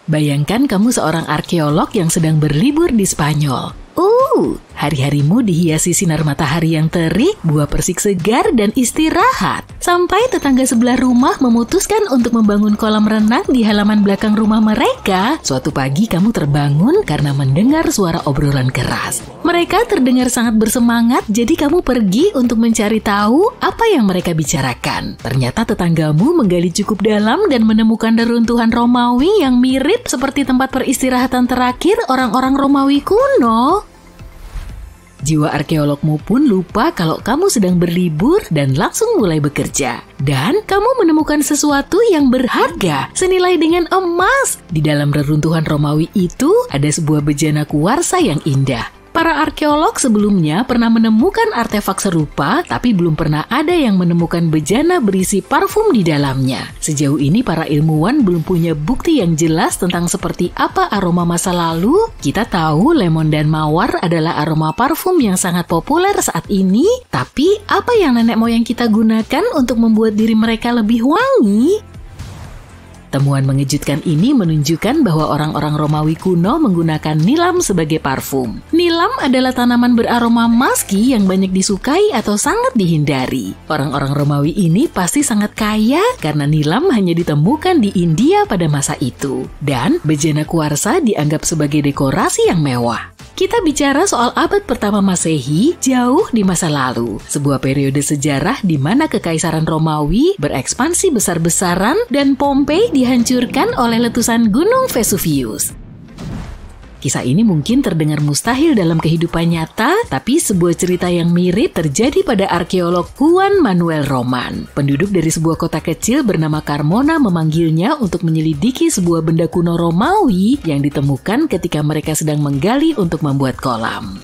Bayangkan kamu seorang arkeolog yang sedang berlibur di Spanyol. Hari-harimu dihiasi sinar matahari yang terik, buah persik segar, dan istirahat. Sampai tetangga sebelah rumah memutuskan untuk membangun kolam renang di halaman belakang rumah mereka. Suatu pagi kamu terbangun karena mendengar suara obrolan keras. Mereka terdengar sangat bersemangat, jadi kamu pergi untuk mencari tahu apa yang mereka bicarakan. Ternyata tetanggamu menggali cukup dalam dan menemukan reruntuhan Romawi yang mirip seperti tempat peristirahatan terakhir orang-orang Romawi kuno. Jiwa arkeologmu pun lupa kalau kamu sedang berlibur dan langsung mulai bekerja. Dan kamu menemukan sesuatu yang berharga, senilai dengan emas. Di dalam reruntuhan Romawi itu ada sebuah bejana kuarsa yang indah. Para arkeolog sebelumnya pernah menemukan artefak serupa, tapi belum pernah ada yang menemukan bejana berisi parfum di dalamnya. Sejauh ini para ilmuwan belum punya bukti yang jelas tentang seperti apa aroma masa lalu. Kita tahu lemon dan mawar adalah aroma parfum yang sangat populer saat ini, tapi apa yang nenek moyang kita gunakan untuk membuat diri mereka lebih wangi? Temuan mengejutkan ini menunjukkan bahwa orang-orang Romawi kuno menggunakan nilam sebagai parfum. Nilam adalah tanaman beraroma maski yang banyak disukai atau sangat dihindari. Orang-orang Romawi ini pasti sangat kaya karena nilam hanya ditemukan di India pada masa itu. Dan bejana kuarsa dianggap sebagai dekorasi yang mewah. Kita bicara soal abad pertama Masehi jauh di masa lalu, sebuah periode sejarah di mana kekaisaran Romawi berekspansi besar-besaran dan Pompei dihancurkan oleh letusan Gunung Vesuvius. Kisah ini mungkin terdengar mustahil dalam kehidupan nyata, tapi sebuah cerita yang mirip terjadi pada arkeolog Juan Manuel Roman. Penduduk dari sebuah kota kecil bernama Carmona memanggilnya untuk menyelidiki sebuah benda kuno Romawi yang ditemukan ketika mereka sedang menggali untuk membuat kolam.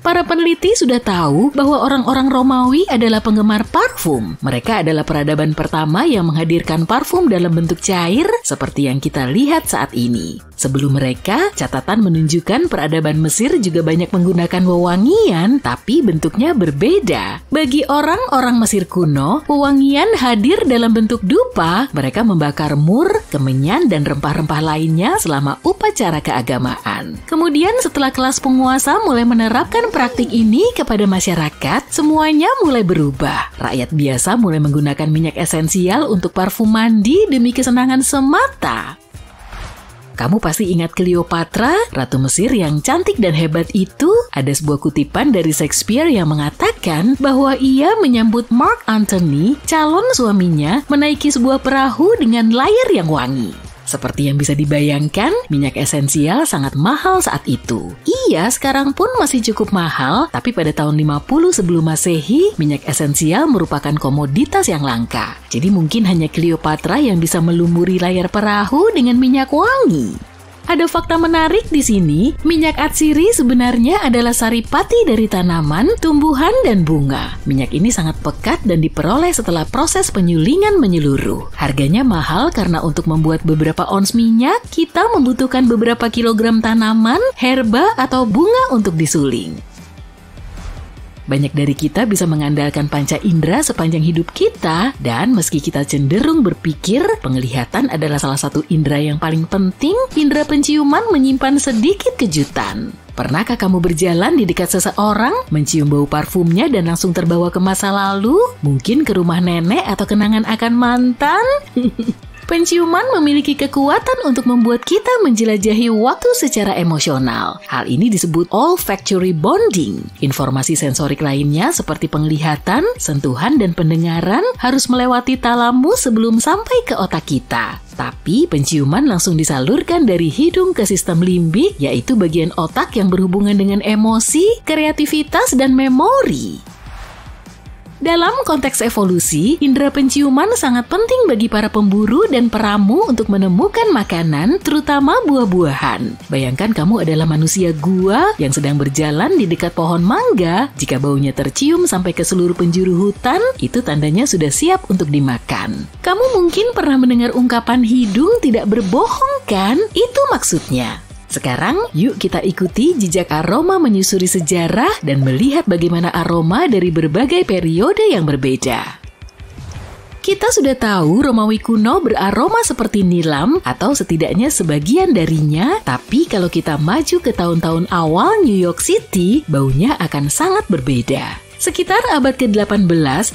Para peneliti sudah tahu bahwa orang-orang Romawi adalah penggemar parfum. Mereka adalah peradaban pertama yang menghadirkan parfum dalam bentuk cair seperti yang kita lihat saat ini. Sebelum mereka, catatan menunjukkan peradaban Mesir juga banyak menggunakan wewangian, tapi bentuknya berbeda. Bagi orang-orang Mesir kuno, wewangian hadir dalam bentuk dupa. Mereka membakar mur, kemenyan, dan rempah-rempah lainnya selama upacara keagamaan. Kemudian setelah kelas penguasa mulai menerapkan praktik ini kepada masyarakat, semuanya mulai berubah. Rakyat biasa mulai menggunakan minyak esensial untuk parfum mandi demi kesenangan semata. Kamu pasti ingat Cleopatra, Ratu Mesir yang cantik dan hebat itu? Ada sebuah kutipan dari Shakespeare yang mengatakan bahwa ia menyambut Mark Antony, calon suaminya, menaiki sebuah perahu dengan layar yang wangi. Seperti yang bisa dibayangkan, minyak esensial sangat mahal saat itu. Iya, sekarang pun masih cukup mahal, tapi pada tahun 50 sebelum Masehi, minyak esensial merupakan komoditas yang langka. Jadi mungkin hanya Cleopatra yang bisa melumuri layar perahu dengan minyak wangi. Ada fakta menarik di sini, minyak atsiri sebenarnya adalah saripati dari tanaman, tumbuhan, dan bunga. Minyak ini sangat pekat dan diperoleh setelah proses penyulingan menyeluruh. Harganya mahal karena untuk membuat beberapa ons minyak, kita membutuhkan beberapa kilogram tanaman, herba, atau bunga untuk disuling. Banyak dari kita bisa mengandalkan panca indera sepanjang hidup kita, dan meski kita cenderung berpikir penglihatan adalah salah satu indera yang paling penting, indera penciuman menyimpan sedikit kejutan. Pernahkah kamu berjalan di dekat seseorang, mencium bau parfumnya dan langsung terbawa ke masa lalu? Mungkin ke rumah nenek atau kenangan akan mantan? Penciuman memiliki kekuatan untuk membuat kita menjelajahi waktu secara emosional. Hal ini disebut olfactory bonding. Informasi sensorik lainnya seperti penglihatan, sentuhan, dan pendengaran harus melewati talamus sebelum sampai ke otak kita. Tapi penciuman langsung disalurkan dari hidung ke sistem limbik, yaitu bagian otak yang berhubungan dengan emosi, kreativitas, dan memori. Dalam konteks evolusi, indera penciuman sangat penting bagi para pemburu dan peramu untuk menemukan makanan, terutama buah-buahan. Bayangkan kamu adalah manusia gua yang sedang berjalan di dekat pohon mangga. Jika baunya tercium sampai ke seluruh penjuru hutan, itu tandanya sudah siap untuk dimakan. Kamu mungkin pernah mendengar ungkapan hidung tidak berbohong kan? Itu maksudnya. Sekarang, yuk kita ikuti jejak aroma menyusuri sejarah dan melihat bagaimana aroma dari berbagai periode yang berbeda. Kita sudah tahu Romawi kuno beraroma seperti nilam atau setidaknya sebagian darinya, tapi kalau kita maju ke tahun-tahun awal New York City, baunya akan sangat berbeda. Sekitar abad ke-18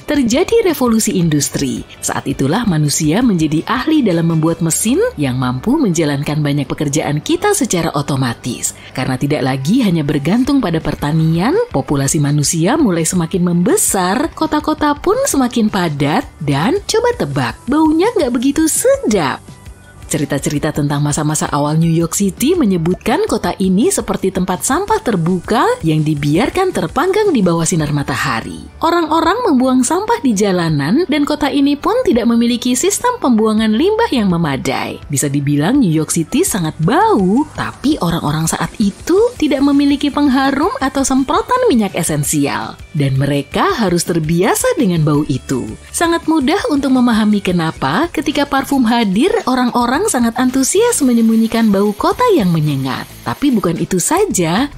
terjadi revolusi industri. Saat itulah manusia menjadi ahli dalam membuat mesin yang mampu menjalankan banyak pekerjaan kita secara otomatis. Karena tidak lagi hanya bergantung pada pertanian, populasi manusia mulai semakin membesar, kota-kota pun semakin padat, dan coba tebak, baunya nggak begitu sedap. Cerita-cerita tentang masa-masa awal New York City menyebutkan kota ini seperti tempat sampah terbuka yang dibiarkan terpanggang di bawah sinar matahari. Orang-orang membuang sampah di jalanan dan kota ini pun tidak memiliki sistem pembuangan limbah yang memadai. Bisa dibilang New York City sangat bau, tapi orang-orang saat itu tidak memiliki pengharum atau semprotan minyak esensial. Dan mereka harus terbiasa dengan bau itu. Sangat mudah untuk memahami kenapa ketika parfum hadir, orang-orang sangat antusias menyembunyikan bau kota yang menyengat. Tapi bukan itu saja.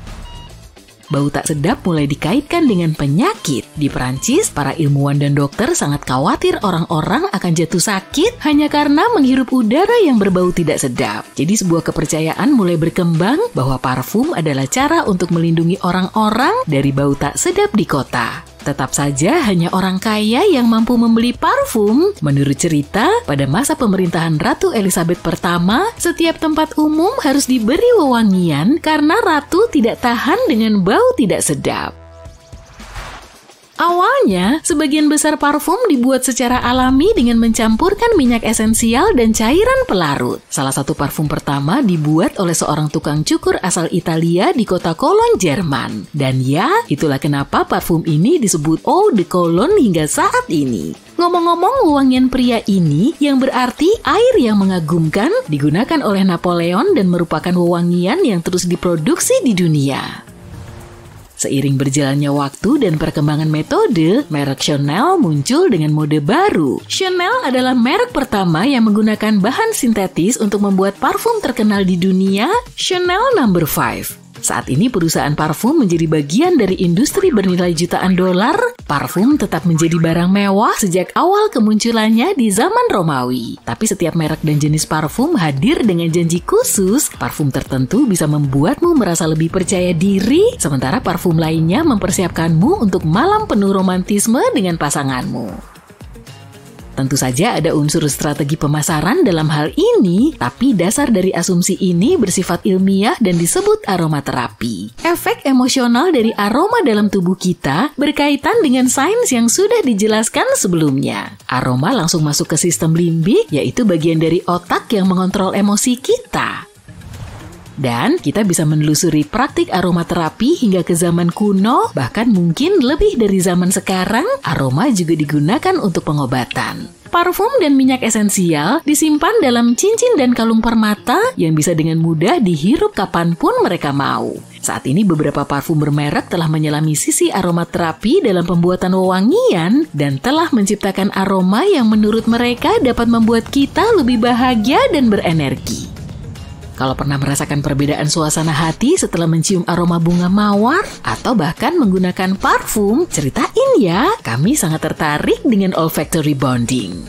Bau tak sedap mulai dikaitkan dengan penyakit. Di Perancis, para ilmuwan dan dokter sangat khawatir orang-orang akan jatuh sakit hanya karena menghirup udara yang berbau tidak sedap. Jadi sebuah kepercayaan mulai berkembang bahwa parfum adalah cara untuk melindungi orang-orang dari bau tak sedap di kota. Tetap saja hanya orang kaya yang mampu membeli parfum. Menurut cerita, pada masa pemerintahan Ratu Elizabeth pertama, setiap tempat umum harus diberi wewangian karena ratu tidak tahan dengan bau tidak sedap. Awalnya, sebagian besar parfum dibuat secara alami dengan mencampurkan minyak esensial dan cairan pelarut. Salah satu parfum pertama dibuat oleh seorang tukang cukur asal Italia di kota Cologne, Jerman. Dan ya, itulah kenapa parfum ini disebut Eau de Cologne hingga saat ini. Ngomong-ngomong, wewangian pria ini yang berarti air yang mengagumkan digunakan oleh Napoleon dan merupakan wewangian yang terus diproduksi di dunia. Seiring berjalannya waktu dan perkembangan metode, merek Chanel muncul dengan mode baru. Chanel adalah merek pertama yang menggunakan bahan sintetis untuk membuat parfum terkenal di dunia, Chanel No. 5. Saat ini perusahaan parfum menjadi bagian dari industri bernilai jutaan dolar. Parfum tetap menjadi barang mewah sejak awal kemunculannya di zaman Romawi. Tapi setiap merek dan jenis parfum hadir dengan janji khusus. Parfum tertentu bisa membuatmu merasa lebih percaya diri, sementara parfum lainnya mempersiapkanmu untuk malam penuh romantisme dengan pasanganmu. Tentu saja ada unsur strategi pemasaran dalam hal ini, tapi dasar dari asumsi ini bersifat ilmiah dan disebut aromaterapi. Efek emosional dari aroma dalam tubuh kita berkaitan dengan sains yang sudah dijelaskan sebelumnya. Aroma langsung masuk ke sistem limbik, yaitu bagian dari otak yang mengontrol emosi kita. Dan kita bisa menelusuri praktik aromaterapi hingga ke zaman kuno, bahkan mungkin lebih dari zaman sekarang, aroma juga digunakan untuk pengobatan. Parfum dan minyak esensial disimpan dalam cincin dan kalung permata yang bisa dengan mudah dihirup kapanpun mereka mau. Saat ini beberapa parfum bermerek telah menyelami sisi aromaterapi dalam pembuatan wewangian dan telah menciptakan aroma yang menurut mereka dapat membuat kita lebih bahagia dan berenergi. Kalau pernah merasakan perbedaan suasana hati setelah mencium aroma bunga mawar atau bahkan menggunakan parfum, ceritain ya. Kami sangat tertarik dengan olfactory bonding.